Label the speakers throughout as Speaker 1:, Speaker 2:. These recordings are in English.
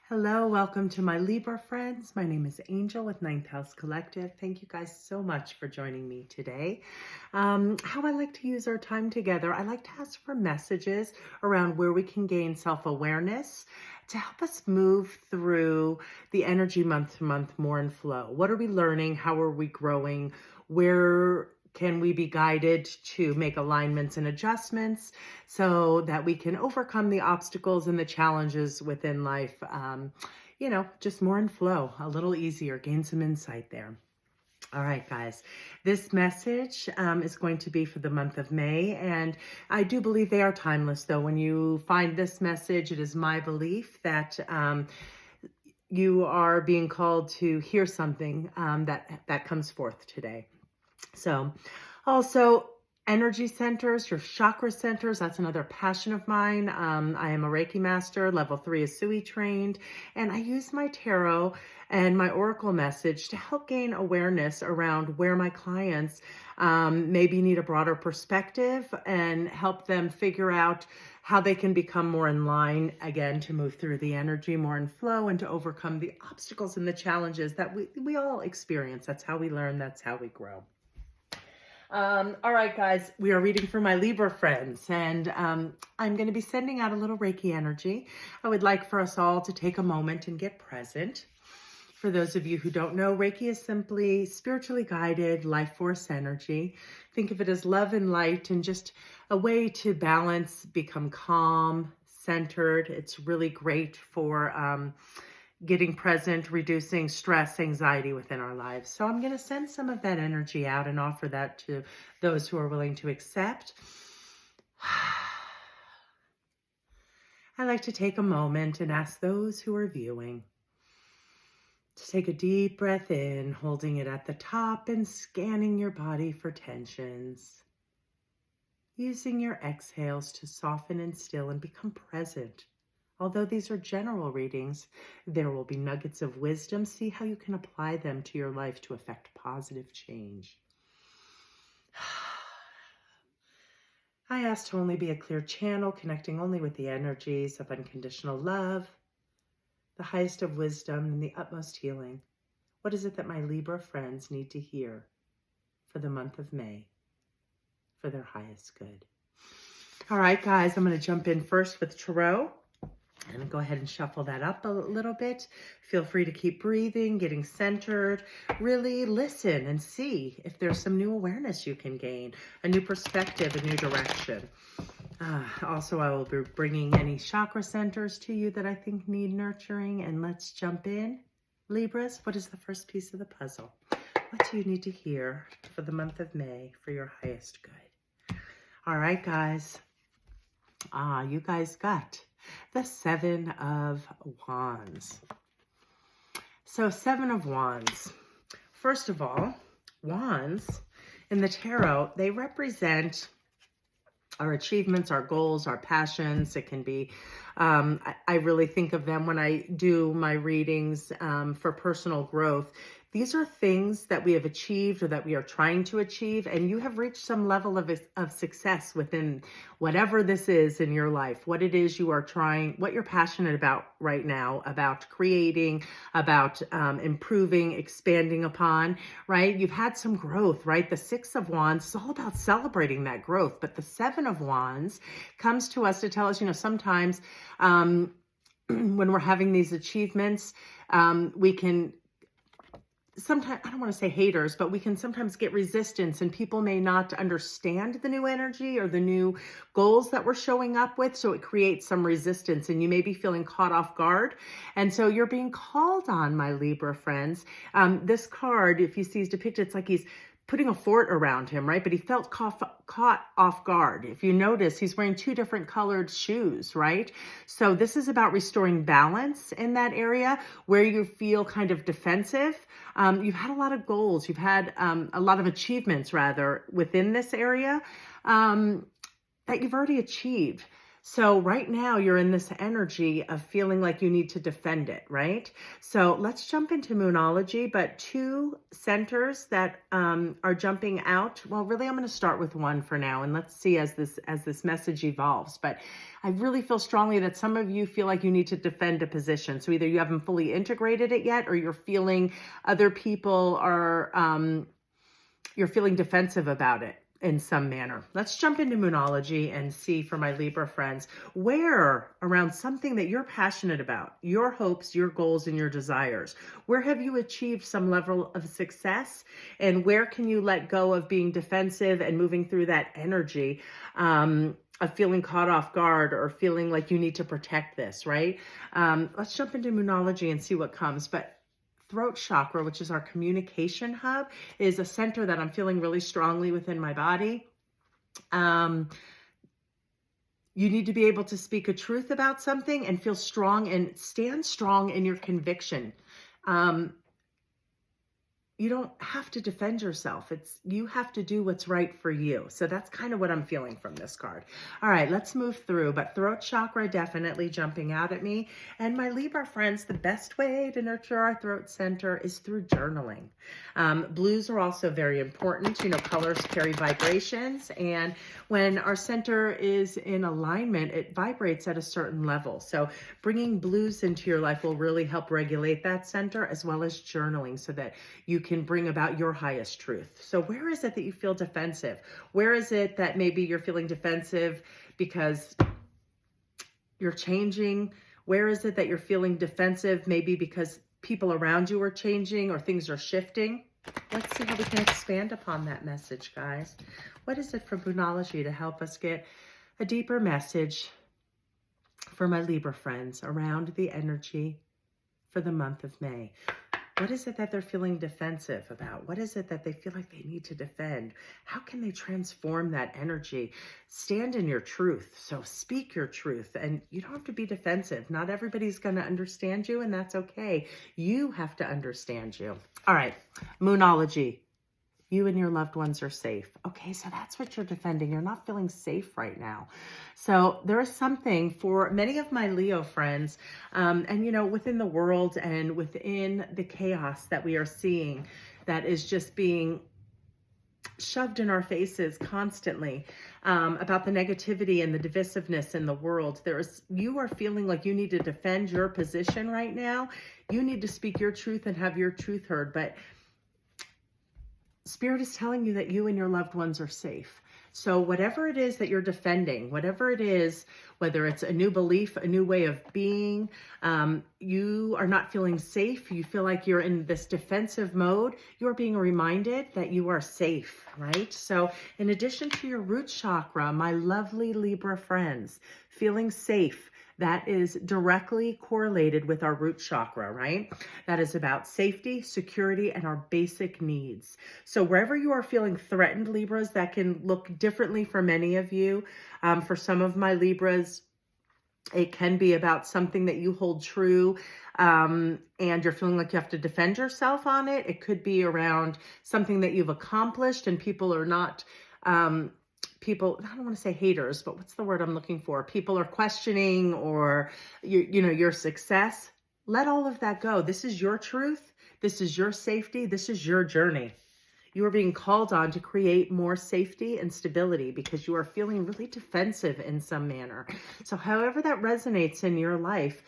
Speaker 1: Hello, welcome to my Libra friends. My name is Angel with Ninth House Collective. Thank you guys so much for joining me today. How I like to use our time together, I like to ask for messages around where we can gain self-awareness to help us move through the energy month to month more in flow. What are we learning? How are we growing? Where can we be guided to make alignments and adjustments so that we can overcome the obstacles and the challenges within life? Just more in flow, a little easier, gain some insight there. All right, guys, this message is going to be for the month of May, and I do believe they are timeless, though. When you find this message, it is my belief that you are being called to hear something that comes forth today. So also energy centers, your chakra centers, that's another passion of mine. I am a Reiki master, level 3 is Sui trained, and I use my tarot and my oracle message to help gain awareness around where my clients maybe need a broader perspective and help them figure out how they can become more in line, again, to move through the energy more in flow and to overcome the obstacles and the challenges that we all experience. That's how we learn, that's how we grow. All right, guys, we are reading for my Libra friends, and I'm going to be sending out a little Reiki energy. I would like for us all to take a moment and get present. For those of you who don't know, Reiki is simply spiritually guided life force energy. Think of it as love and light and just a way to balance, become calm, centered. It's really great for getting present, reducing stress, anxiety within our lives. So I'm going to send some of that energy out and offer that to those who are willing to accept. I like to take a moment and ask those who are viewing to take a deep breath in, holding it at the top and scanning your body for tensions. Using your exhales to soften and still and become present. Although these are general readings, there will be nuggets of wisdom. See how you can apply them to your life to affect positive change. I ask to only be a clear channel, connecting only with the energies of unconditional love, the highest of wisdom, and the utmost healing. What is it that my Libra friends need to hear for the month of May, for their highest good? All right, guys, I'm going to jump in first with Tarot. And go ahead and shuffle that up a little bit. Feel free to keep breathing, getting centered. Really listen and see if there's some new awareness you can gain, a new perspective, a new direction. Also, I will be bringing any chakra centers to you that I think need nurturing. And let's jump in. Libras, what is the first piece of the puzzle? What do you need to hear for the month of May for your highest good? All right, guys. You guys got the Seven of Wands. So Seven of Wands. First of all, wands in the tarot, they represent our achievements, our goals, our passions. It can be, I really think of them when I do my readings for personal growth. These are things that we have achieved or that we are trying to achieve, and you have reached some level of success within whatever this is in your life, what it is you are trying, what you're passionate about right now, about creating, about improving, expanding upon, right? You've had some growth, right? The Six of Wands is all about celebrating that growth, but the Seven of Wands comes to us to tell us, sometimes when we're having these achievements, we can sometimes, I don't want to say haters, but we can sometimes get resistance, and people may not understand the new energy or the new goals that we're showing up with. So it creates some resistance and you may be feeling caught off guard. And so you're being called on, my Libra friends. This card, if you see is depicted, it's like he's putting a fort around him, right? But he felt caught off guard. If you notice, he's wearing two different colored shoes, right? So this is about restoring balance in that area where you feel kind of defensive. You've had a lot of goals. You've had a lot of achievements, rather, within this area that you've already achieved. So right now you're in this energy of feeling like you need to defend it, right? So let's jump into Moonology, but two centers that are jumping out. Well, really, I'm going to start with one for now, and let's see as this message evolves. But I really feel strongly that some of you feel like you need to defend a position. So either you haven't fully integrated it yet, or you're feeling other people are you're feeling defensive about it in some manner. Let's jump into Moonology and see, for my Libra friends, where around something that you're passionate about, your hopes, your goals, and your desires, where have you achieved some level of success, and where can you let go of being defensive and moving through that energy of feeling caught off guard or feeling like you need to protect this, right? Let's jump into Moonology and see what comes. But throat chakra, which is our communication hub, is a center that I'm feeling really strongly within my body. You need to be able to speak a truth about something and feel strong and stand strong in your conviction. You don't have to defend yourself. You have to do what's right for you. So that's kind of what I'm feeling from this card. All right, let's move through. But throat chakra definitely jumping out at me. And my Libra friends, the best way to nurture our throat center is through journaling. Blues are also very important. You know, colors carry vibrations. And when our center is in alignment, it vibrates at a certain level. So bringing blues into your life will really help regulate that center, as well as journaling, so that you can bring about your highest truth. So where is it that you feel defensive? Where is it that maybe you're feeling defensive because you're changing? Where is it that you're feeling defensive maybe because people around you are changing or things are shifting? Let's see how we can expand upon that message, guys. What is it for Moonology to help us get a deeper message for my Libra friends around the energy for the month of May? What is it that they're feeling defensive about? What is it that they feel like they need to defend? How can they transform that energy? Stand in your truth. So speak your truth, and you don't have to be defensive. Not everybody's going to understand you, and that's okay. You have to understand you. All right, Moonology. You and your loved ones are safe. Okay, so that's what you're defending. You're not feeling safe right now. So there is something for many of my Leo friends, and you know, within the world and within the chaos that we are seeing, that is just being shoved in our faces constantly, about the negativity and the divisiveness in the world. You are feeling like you need to defend your position right now. You need to speak your truth and have your truth heard, but Spirit is telling you that you and your loved ones are safe. So whatever it is that you're defending, whatever it is, whether it's a new belief, a new way of being, you are not feeling safe, you feel like you're in this defensive mode, you're being reminded that you are safe, right? So in addition to your root chakra, my lovely Libra friends, feeling safe, that is directly correlated with our root chakra, right? That is about safety, security, and our basic needs. So wherever you are feeling threatened, Libras, that can look differently for many of you. For some of my Libras, it can be about something that you hold true, and you're feeling like you have to defend yourself on it. It could be around something that you've accomplished and people are not... people, I don't want to say haters, but what's the word I'm looking for? People are questioning or your success. Let all of that go. This is your truth. This is your safety. This is your journey. You are being called on to create more safety and stability because you are feeling really defensive in some manner. So however that resonates in your life,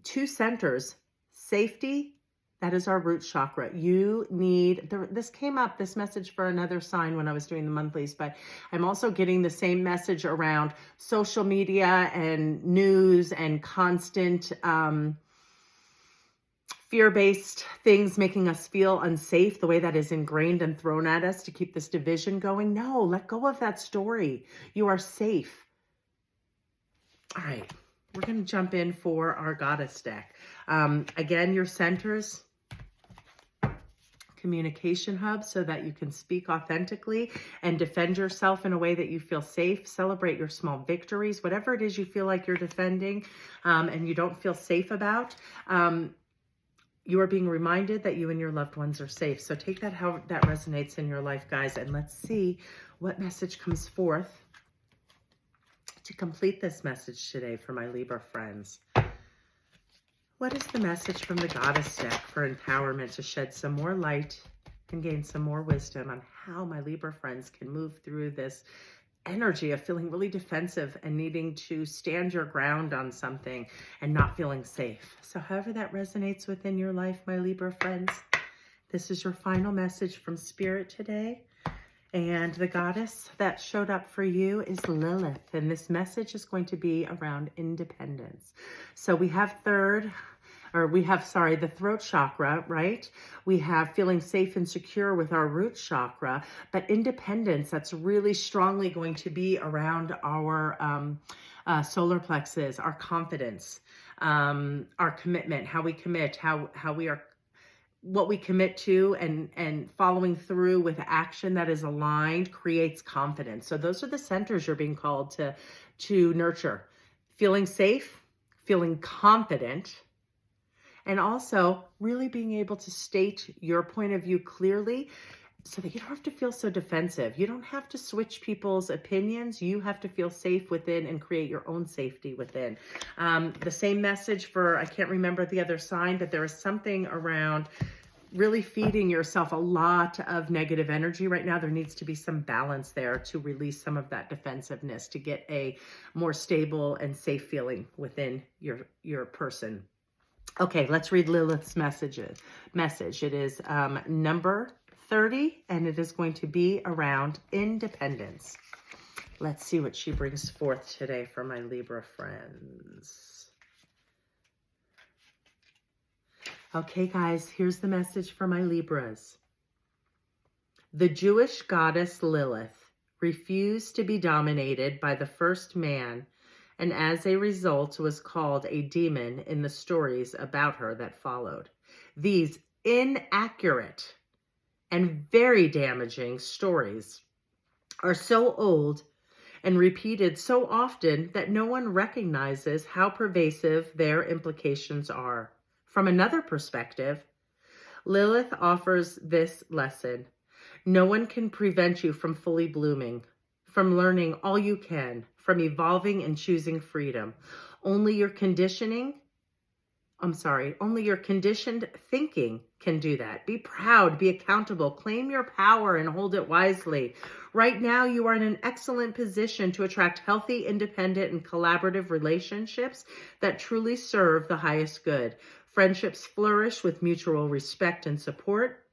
Speaker 1: two centers, safety. That is our root chakra. You need, this came up, this message for another sign when I was doing the monthlies, but I'm also getting the same message around social media and news and constant fear-based things making us feel unsafe, the way that is ingrained and thrown at us to keep this division going. No, let go of that story. You are safe. All right, we're going to jump in for our goddess deck. Again, your centers, communication hub, so that you can speak authentically and defend yourself in a way that you feel safe. Celebrate your small victories, whatever it is you feel like you're defending and you don't feel safe about. You are being reminded that you and your loved ones are safe. So take that how that resonates in your life, guys, and let's see what message comes forth To complete this message today for my Libra friends, what is the message from the Goddess deck for empowerment to shed some more light and gain some more wisdom on how my Libra friends can move through this energy of feeling really defensive and needing to stand your ground on something and not feeling safe? So however that resonates within your life, my Libra friends, this is your final message from Spirit today. And the goddess that showed up for you is Lilith. And this message is going to be around independence. So we have the throat chakra, right? We have feeling safe and secure with our root chakra, but independence, that's really strongly going to be around our solar plexus, our confidence, our commitment, how we commit, how we are, what we commit to, and following through with action that is aligned creates confidence. So those are the centers you're being called to nurture. Feeling safe, feeling confident, and also really being able to state your point of view clearly so that you don't have to feel so defensive. You don't have to switch people's opinions. You have to feel safe within and create your own safety within. The same message for, I can't remember the other sign, but there is something around really feeding yourself a lot of negative energy right now. There needs to be some balance there to release some of that defensiveness to get a more stable and safe feeling within your person. Okay, let's read Lilith's message. It is number 30, and it is going to be around independence. Let's see what she brings forth today for my Libra friends. Okay, guys, here's the message for my Libras. The Jewish goddess Lilith refused to be dominated by the first man, and as a result was called a demon in the stories about her that followed. These inaccurate and very damaging stories are so old and repeated so often that no one recognizes how pervasive their implications are. From another perspective, Lilith offers this lesson. No one can prevent you from fully blooming, from learning all you can, from evolving and choosing freedom. Only your conditioned thinking can do that. Be proud, be accountable, claim your power and hold it wisely. Right now, you are in an excellent position to attract healthy, independent, and collaborative relationships that truly serve the highest good. Friendships flourish with mutual respect and support.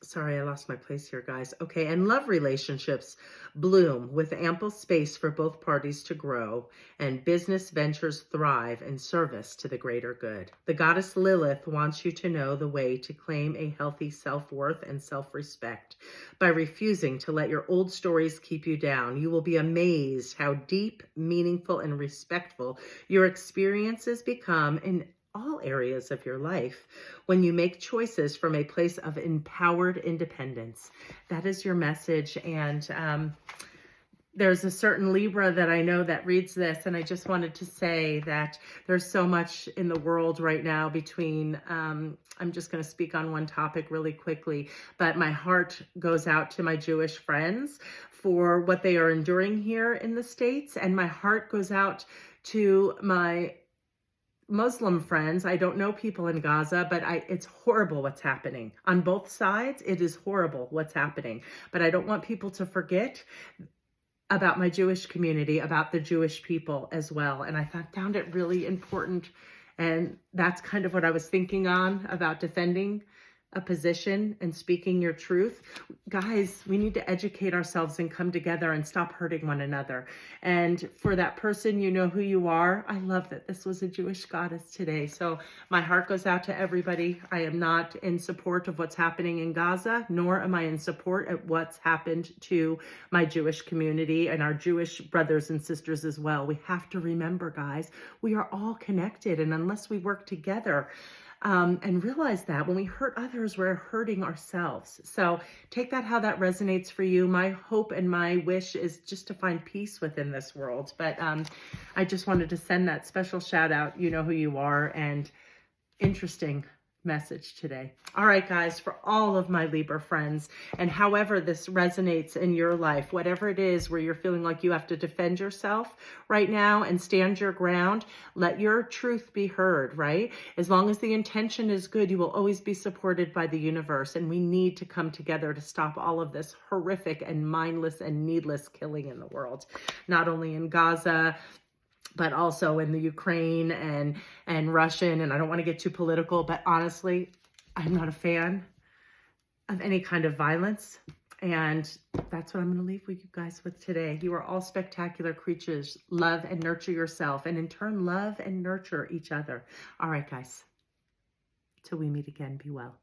Speaker 1: Sorry, I lost my place here, guys. Okay, and love relationships bloom with ample space for both parties to grow, and business ventures thrive in service to the greater good. The goddess Lilith wants you to know the way to claim a healthy self-worth and self-respect by refusing to let your old stories keep you down. You will be amazed how deep, meaningful, and respectful your experiences become in all areas of your life when you make choices from a place of empowered independence. That is your message. And there's a certain Libra that I know that reads this, and I just wanted to say that there's so much in the world right now between, I'm just going to speak on one topic really quickly, but my heart goes out to my Jewish friends for what they are enduring here in the States, and my heart goes out to my Muslim friends. I don't know people in Gaza, but it's horrible what's happening. On both sides, it is horrible what's happening. But I don't want people to forget about my Jewish community, about the Jewish people as well. And I found it really important. And that's kind of what I was thinking on about defending a position and speaking your truth. Guys, we need to educate ourselves and come together and stop hurting one another. And for that person, you know who you are. I love that this was a Jewish goddess today. So my heart goes out to everybody. I am not in support of what's happening in Gaza, nor am I in support of what's happened to my Jewish community and our Jewish brothers and sisters as well. We have to remember, guys, we are all connected. And unless we work together, and realize that when we hurt others, we're hurting ourselves. So take that how that resonates for you. My hope and my wish is just to find peace within this world. But I just wanted to send that special shout out. You know who you are. And interesting message today. All right, guys, for all of my Libra friends, and however this resonates in your life, whatever it is where you're feeling like you have to defend yourself right now and stand your ground, let your truth be heard, right? As long as the intention is good, you will always be supported by the universe. And we need to come together to stop all of this horrific and mindless and needless killing in the world, not only in Gaza, but also in the Ukraine and Russian. And I don't want to get too political, but honestly, I'm not a fan of any kind of violence. And that's what I'm going to leave with you guys with today. You are all spectacular creatures. Love and nurture yourself, and in turn, love and nurture each other. All right, guys. Till we meet again, be well.